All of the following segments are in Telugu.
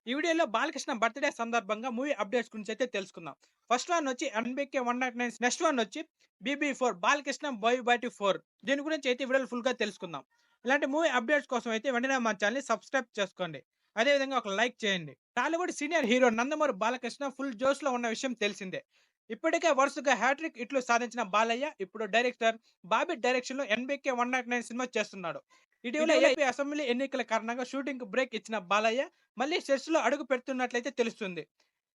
ఈ వీడియోలో బాలకృష్ణ బర్త్‌డే సందర్భంగా మూవీ అప్డేట్స్ గురించి అయితే తెలుసుకుందాం. ఫస్ట్ వన్ వచ్చి 'ఎన్‌బీకే 109' నెక్స్ట్ వన్ వచ్చి 'బీబీ4' బాలకృష్ణ బోయపాటి 4 దీని గురించి అయితే ఈ వీడియోలో ఫుల్‌గా తెలుసుకుందాం. ఇలాంటి మూవీ అప్డేట్స్ కోసం అయితే వెంటనే మన ఛానెల్‌ని సబ్స్క్రైబ్ చేసుకోండి. అదే విధంగా ఒక లైక్ చేయండి. Tollywood senior hero Nandamuri Balakrishna full జోష్‌లో ఉన్న విషయం తెలిసిందే. ఇప్పటికే వరుసగా హ్యాట్రిక్ హిట్లు సాధించిన బాలయ్య ఇప్పుడు డైరెక్టర్ బాబీ డైరెక్షన్‌లో 'ఎన్‌బీకే 109' సినిమా చేస్తున్నాడు. ఇటీవల ఏపీ అసెంబ్లీ ఎన్నికల కారణంగా షూటింగ్‌కు బ్రేక్ ఇచ్చిన బాలయ్య మళ్ళీ సెట్స్‌లో అడుగు పెడుతున్నట్లయితే తెలుస్తుంది.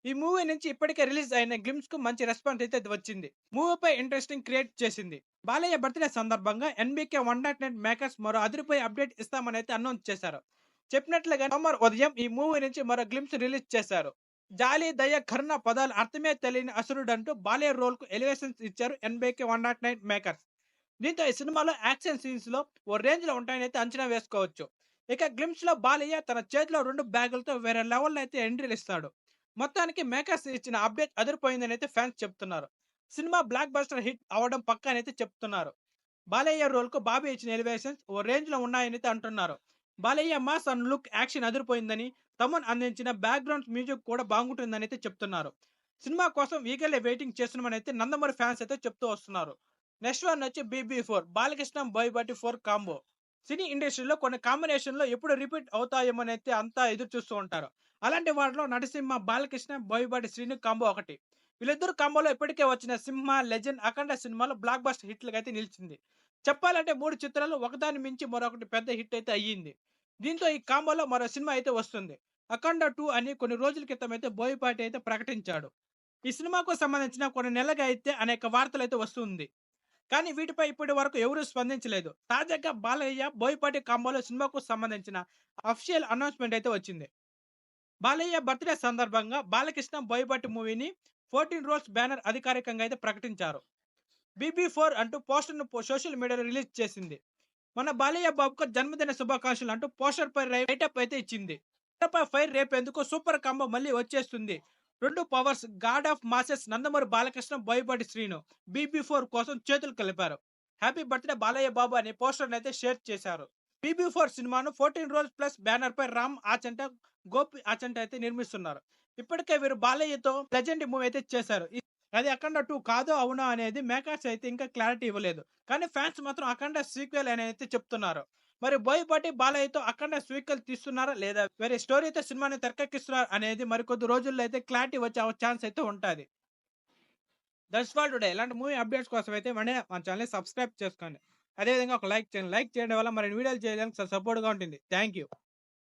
ఈ మూవీ నుంచి ఇప్పటికే రిలీజ్ అయిన గ్లిమ్స్‌కు మంచి రెస్పాన్స్ అయితే వచ్చింది. మూవీపై ఇంట్రెస్టింగ్ క్రియేట్ చేసింది. బాలయ్య బర్త్‌డే సందర్భంగా 'ఎన్‌బీకే 109' మేకర్స్ మరో అదిరిపోయే అప్డేట్ ఇస్తామని అయితే అనౌన్స్ చేశారు. చెప్పినట్లుగా సోమవారం ఉదయం ఈ మూవీ నుంచి మరో గ్లిమ్స్ రిలీజ్ చేశారు. జాలి, దయ, కరుణ పదాలు అర్థమే తెలియని అసురుడంటూ బాలయ్య రోల్‌కు ఎలివేషన్స్ ఇచ్చారు 'ఎన్‌బీకే 109' మేకర్స్. దీంతో ఈ సినిమాలో యాక్షన్ సీన్స్ లో ఓ రేంజ్ లో ఉంటాయని అయితే అంచనా వేసుకోవచ్చు. ఇక గ్లిమ్స్ లో బాలయ్య తన చేతిలో 2 బ్యాగులతో వేరే లెవెల్ అయితే ఎంట్రీలు ఇస్తాడు. మొత్తానికి మేకర్స్ ఇచ్చిన అప్డేట్ అదిరిపోయిందని అయితే ఫ్యాన్స్ చెప్తున్నారు. సినిమా బ్లాక్ బస్టర్ హిట్ అవడం పక్కా అని అయితే చెప్తున్నారు. బాలయ్య రోల్ కు బాబీ ఇచ్చిన ఎలివేషన్స్ ఓ రేంజ్ లో ఉన్నాయని అయితే అంటున్నారు. Balayya mass and look action అదిరిపోయిందని, తమన్ అందించిన బ్యాక్గ్రౌండ్ మ్యూజిక్ కూడా బాగుంటుందని అయితే చెప్తున్నారు. సినిమా కోసం ఈగర్లీ వెయిటింగ్ చేస్తున్నామని అయితే నందమూరి ఫ్యాన్స్ అయితే చెప్తూ వస్తున్నారు. నెక్స్ట్ వన్ వచ్చి బీబీ4 బాలకృష్ణ బోయపాటి 4 కాంబో. సినీ ఇండస్ట్రీలో కొన్ని కాంబినేషన్‌లో ఎప్పుడు రిపీట్ అవుతాయేమోనైతే అంతా ఎదురు చూస్తూ ఉంటారు. అలాంటి వాటిలో నటసింహ బాలకృష్ణ, బోయపాటి శ్రీను కాంబో ఒకటి. వీళ్ళిద్దరు కాంబోలో ఇప్పటికే వచ్చిన 'సింహ', 'లెజెండ్', 'అఖండ' సినిమాలు బ్లాక్ బస్టర్ హిట్లుగా అయితే నిలిచింది. చెప్పాలంటే 3 చిత్రాలు ఒకదాని మించి మరొకటి పెద్ద హిట్ అయితే అయ్యింది. దీంతో ఈ కాంబోలో మరో సినిమా అయితే వస్తుంది. 'అఖండ 2' అని కొన్ని రోజుల క్రితం అయితే బోయపాటి అయితే ప్రకటించాడు. ఈ సినిమాకు సంబంధించిన కొన్ని నెలలుగా అయితే అనేక వార్తలైతే వస్తుంది. కానీ వీటిపై ఇప్పటి వరకు ఎవరూ స్పందించలేదు. తాజాగా బాలయ్య, బోయపాటి కాంబోలో సినిమాకు సంబంధించిన అఫీషియల్ అనౌన్స్‌మెంట్ అయితే వచ్చింది. బాలయ్య బర్త్‌డే సందర్భంగా బాలకృష్ణ, బోయపాటి మూవీని 14 రోల్స్ బ్యానర్ అధికారికంగా అయితే ప్రకటించారు. బీబీ4 అంటూ పోస్టర్‌ను సోషల్ మీడియాలో రిలీజ్ చేసింది. మన బాలయ్య బాబుకు జన్మదిన శుభాకాంక్షలు అంటూ పోస్టర్‌పై రైటప్ అయితే ఇచ్చింది. ఇకపై ఫైర్ రేపేందుకు సూపర్ కాంబో మళ్ళీ వచ్చేస్తుంది. 2 powers god of masses Nandamuri Balakrishna, Boyapati Srinu BB four కోసం చేతులు కలిపారు. హ్యాపీ బర్త్‌డే బాలయ్య బాబు అనే పోస్టర్‌ని అయితే షేర్ చేశారు. బీబీ4 సినిమాను 14 రోల్స్ ప్లస్ బ్యానర్ పై రామ్ ఆచంట, గోపి ఆచంట అయితే నిర్మిస్తున్నారు. ఇప్పటికే వీరు బాలయ్యతో లెజెండ్ మూవీ అయితే చేశారు. అది 'అఖండ 2' కాదో అవునో అనేది మేకర్స్ అయితే ఇంకా క్లారిటీ ఇవ్వలేదు. కానీ ఫ్యాన్స్ మాత్రం 'అఖండ' సీక్వెల్ అని అయితే చెప్తున్నారు. మరి బోయపాటి, బాలయ్యతో 'అఖండ' సీక్వెల్ తీస్తున్నారా? లేదా వేరే స్టోరీతో సినిమాని తెరకెక్కిస్తున్నారా? అనేది మరికొద్ది రోజుల్లో అయితే క్లారిటీ వచ్చే ఛాన్స్ అయితే ఉంటది. That's all today. ఇలాంటి మూవీ అప్డేట్స్ కోసం అయితే వెంటనే మన ఛానెల్‌ని సబ్స్క్రైబ్ చేసుకోండి. అదే విధంగా ఒక లైక్ చేయండి. లైక్ చేయడం వల్ల మరిన్ని వీడియోలు చేయడానికి సపోర్ట్‌గా ఉంటుంది. Thank you.